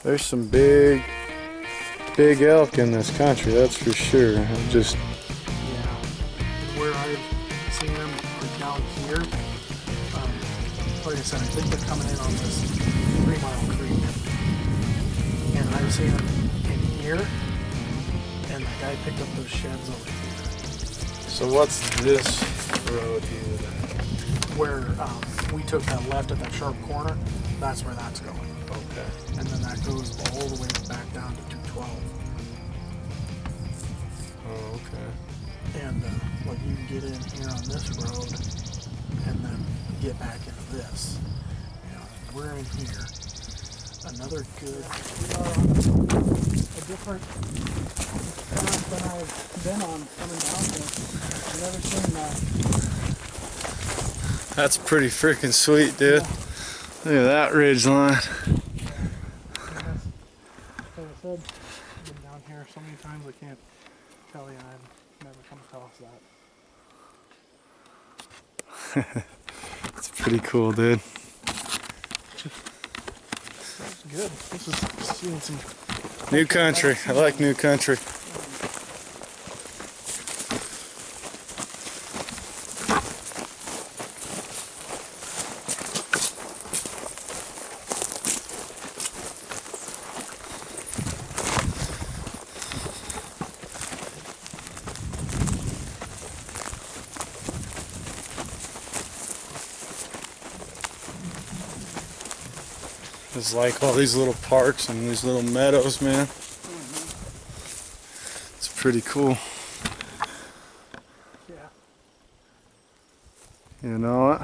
There's some big elk in this country, that's for sure. Just yeah, where I've seen them are down here. Like I said, I think they're coming in on this 3 Mile Creek, and I've seen them in here, and the guy picked up those sheds over here. so what's this road here then? Where we took that left at that sharp corner, that's where that's going. Okay. And then that goes all the way back down to 212. Oh, okay. And like you can get in here on this road and then get back into this. We're in here. Another good, we are on a different path than I've been on coming down here. I've never seen that. That's pretty freaking sweet, dude. Yeah. Look at that ridge line. Like I said, I've been down here so many times I can't tell you I've never come across that. It's pretty cool, dude. That's good. This is seeing some New country. I like new country. It's like all these little parks and these little meadows, man. It's pretty cool. Yeah. You know what?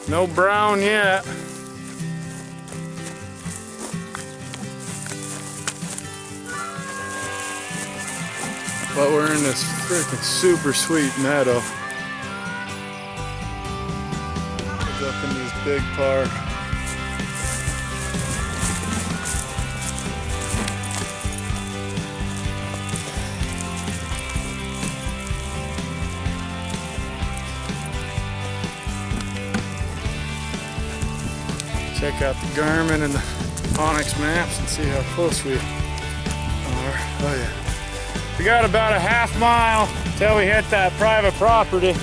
No brown yet. But we're in this freaking super sweet meadow. It's up in this big park. Check out the Garmin and the Onyx maps and see how close we are. Oh yeah. We got about a half mile till we hit that private property.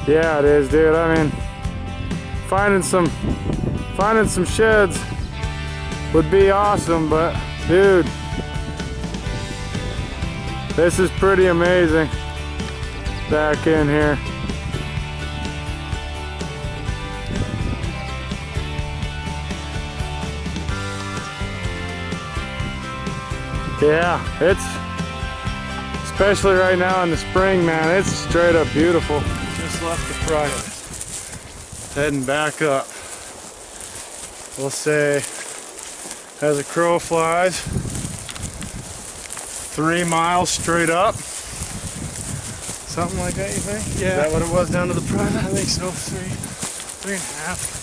Yeah, it is, dude. I mean, finding some sheds would be awesome, but dude, this is pretty amazing back in here. Yeah, it's, especially right now in the spring, man, it's straight up beautiful. Just left the private, heading back up. We'll say, as a crow flies, 3 miles straight up. Something like that, you think? Yeah. Is that what it was down to the private? I think so. 3.5.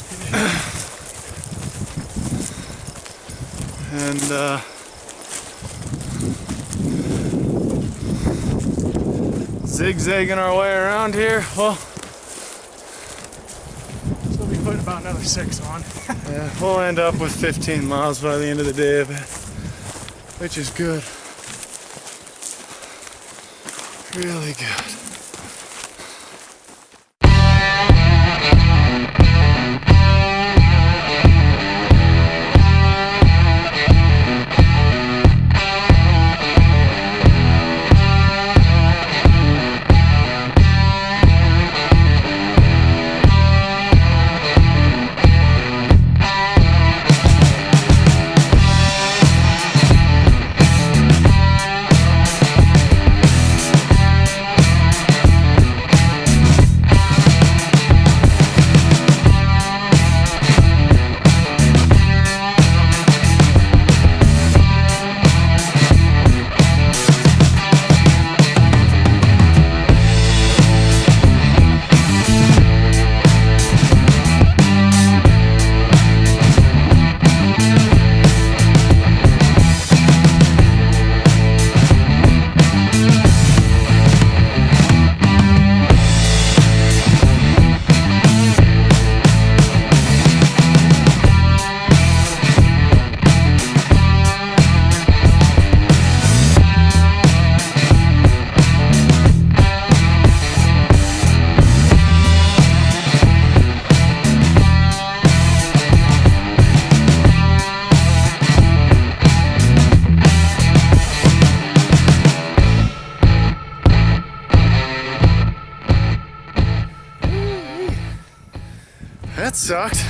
And zigzagging our way around here. Well, So we'll be putting about another 6 on. yeah, we'll end up with 15 miles by the end of the day of it, which is good. Really good. That sucked.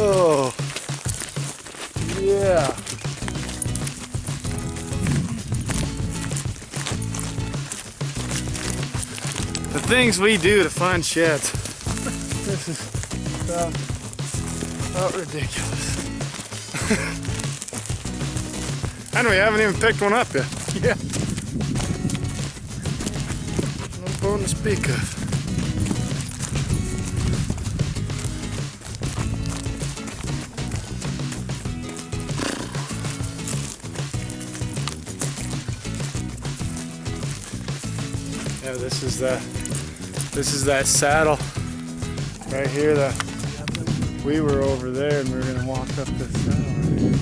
Oh, yeah. The things we do to find sheds. This is about ridiculous. And we haven't even picked one up yet. Yeah. No bone to speak of. Yeah, this is that saddle right here that we were over there and we were gonna walk up this saddle right here.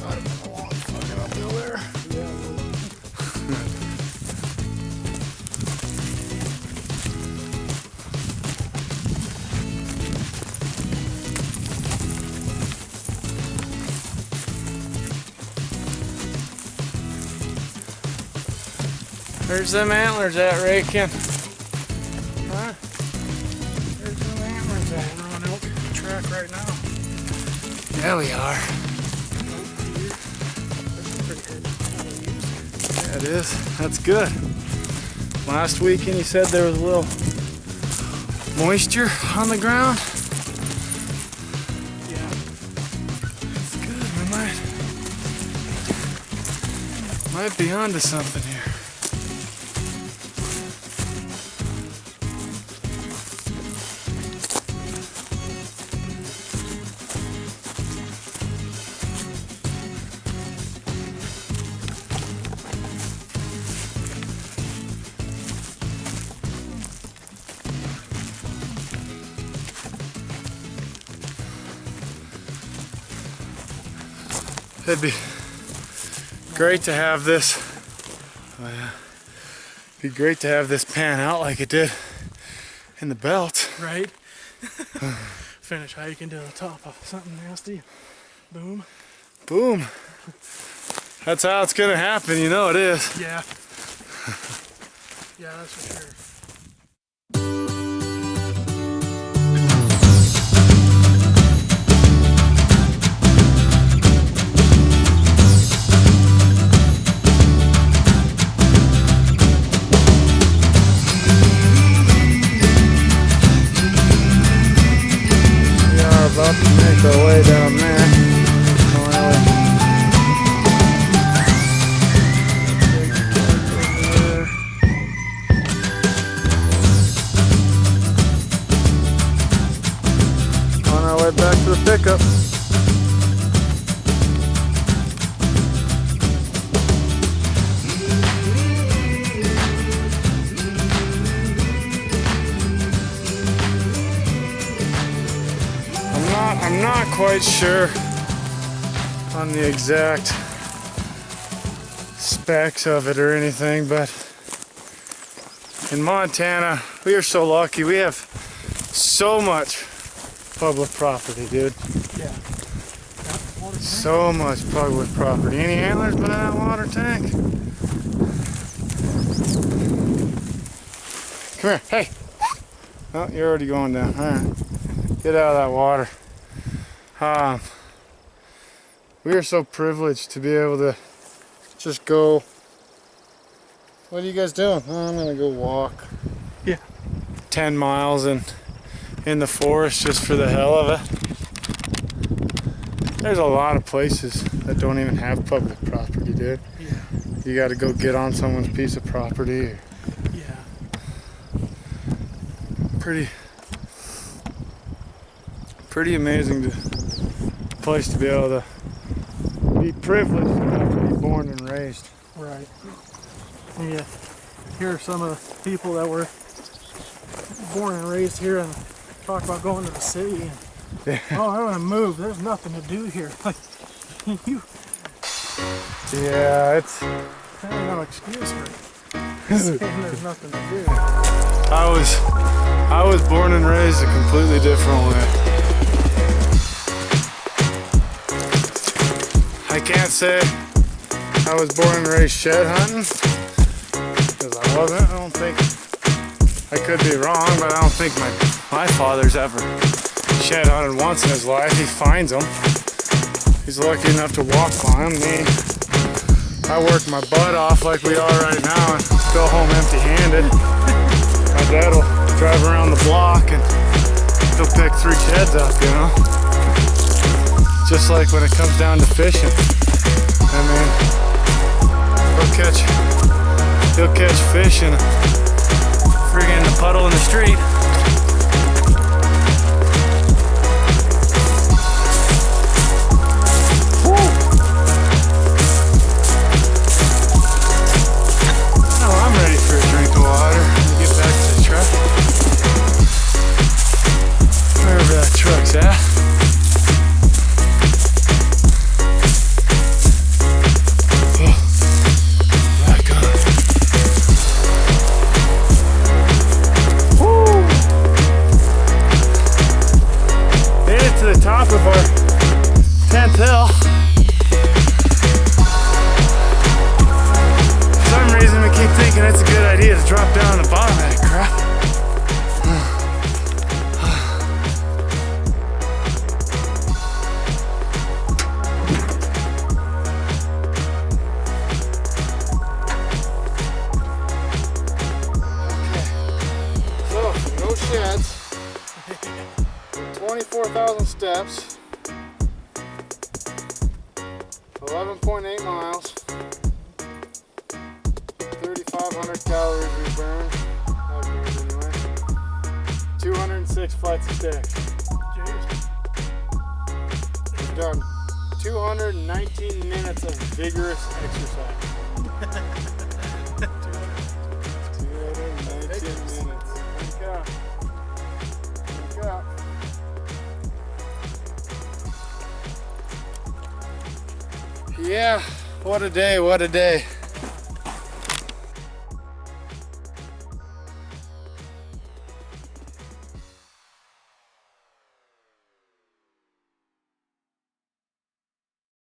I don't know how long it's fucking uphill there. Where's them antlers at, Rakin? Huh? Where's them antlers at? We're on elk track right now. Yeah, we are. Yeah, it is. That's good. Last weekend you said there was a little moisture on the ground. Yeah. That's good. We might be onto something here. It'd be great to have this. Oh yeah. It'd be great to have this pan out like it did in the belt. Right? Finish hiking to the top of something nasty. Boom. Boom. That's how it's gonna happen, you know it is. Yeah. Yeah, that's for sure. About to make our way down there. On our way back to the pickup. I'm not quite sure on the exact specs of it or anything, but in Montana, we are so lucky. We have so much public property, dude. Yeah. So much public property. Any antlers been in that water tank? Come here, hey. Oh, you're already going down. All right, get out of that water. We are so privileged to be able to just go. What are you guys doing? Oh, I'm gonna go walk. Yeah. 10 miles in the forest just for the hell of it. There's a lot of places that don't even have public property, dude. Yeah. You got to go get on someone's piece of property. Or Yeah. Pretty amazing place to be able to be privileged enough to be born and raised. Right. And yeah, here are some of the people that were born and raised here and talk about going to the city. And, Yeah. oh, I want to move. There's nothing to do here. Like, you. Yeah, it's. That ain't no excuse for saying there's nothing to do. I was born and raised a completely different way. I can't say I was born and raised shed hunting, because I wasn't. I don't think I could be wrong, but I don't think my father's ever shed hunted once in his life. He finds them. He's lucky enough to walk on them. Me, I work my butt off like we are right now and go home empty-handed. My dad will drive around the block and he'll pick 3 sheds up, you know? Just like when it comes down to fishing. I mean, he'll catch fish in a friggin' puddle in the street. Top of our 10th hill. For some reason we keep thinking it's a good idea to drop down the bottom of that crap. Okay. So, no sheds. 24,000 steps, 11.8 miles, 3,500 calories we burned, I burned anyway, 206 flights of stairs. Jeez. We've done 219 minutes of vigorous exercise. 219 minutes. Wake up. Wake up. Yeah, what a day, what a day.